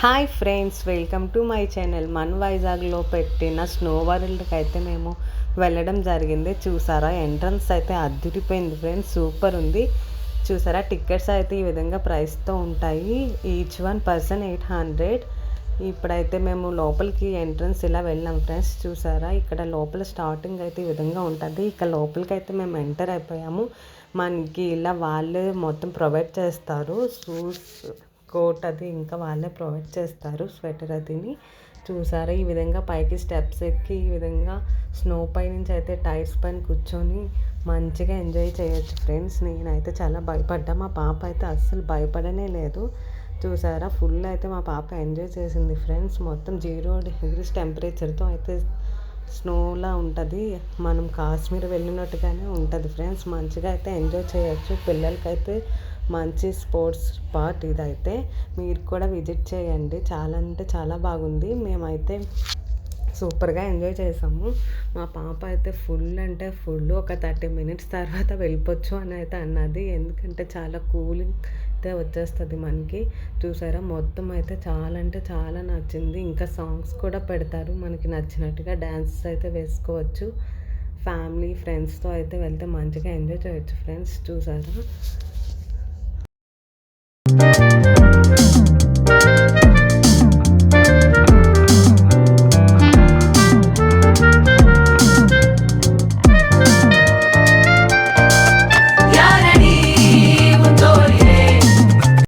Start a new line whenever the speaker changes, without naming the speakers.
Hi friends, welcome to my channel. వైజాగ్లో పెట్టిన snow వరల్డ్కి అయితే మేము వెళ్ళడం జరిగింది. చూసారా, ఎంట్రన్స్ అయితే అద్దిరిపోయింది ఫ్రెండ్స్, సూపర్ ఉంది. చూసారా, టికెట్స్ అయితే ఈ విధంగా ప్రైస్తో ఉంటాయి. Each one person 800. ఇప్పుడైతే మేము లోపలికి ఎంట్రన్స్ ఇలా వెళ్ళాం ఫ్రెండ్స్. చూసారా, ఇక్కడ లోపల స్టార్టింగ్ అయితే ఈ విధంగా ఉంటుంది. ఇక్కడ లోపలికి అయితే మేము ఎంటర్ అయిపోయాము. మనకి ఇలా వాళ్ళే మొత్తం ప్రొవైడ్ చేస్తారు. షూస్, కోట్ అది ఇంకా వాళ్ళే ప్రొవైడ్ చేస్తారు. స్వెటర్ అదిని చూసారా, ఈ విధంగా పైకి స్టెప్స్ ఎక్కి ఈ విధంగా స్నో పై నుంచి అయితే టైర్స్ పైన కూర్చొని మంచిగా ఎంజాయ్ చేయొచ్చు ఫ్రెండ్స్. నేనైతే చాలా భయపడ్డా, మా పాప అయితే అస్సలు భయపడనే లేదు. చూసారా, ఫుల్ అయితే మా పాప ఎంజాయ్ చేసింది ఫ్రెండ్స్. మొత్తం 0 డిగ్రీస్ టెంపరేచర్తో అయితే స్నోలా ఉంటుంది. మనం కాశ్మీర్ వెళ్ళినట్టుగానే ఉంటుంది ఫ్రెండ్స్. మంచిగా అయితే ఎంజాయ్ చేయొచ్చు. పిల్లలకైతే మంచి స్పోర్ట్స్ స్పాట్ ఇదైతే. మీరు కూడా విజిట్ చేయండి. చాలా అంటే చాలా బాగుంది. మేమైతే సూపర్గా ఎంజాయ్ చేసాము. మా పాప అయితే ఫుల్ అంటే ఫుల్, ఒక 30 మినిట్స్ తర్వాత వెళ్ళిపోవచ్చు అని అయితే అన్నది. ఎందుకంటే చాలా కూలింగ్ అయితే వచ్చేస్తుంది మనకి. చూసారా, మొత్తం అయితే చాలా అంటే చాలా నచ్చింది. ఇంకా సాంగ్స్ కూడా పెడతారు, మనకి నచ్చినట్టుగా డ్యాన్సెస్ అయితే వేసుకోవచ్చు. ఫ్యామిలీ ఫ్రెండ్స్తో అయితే వెళ్తే మంచిగా ఎంజాయ్ చేయొచ్చు ఫ్రెండ్స్. చూసారా,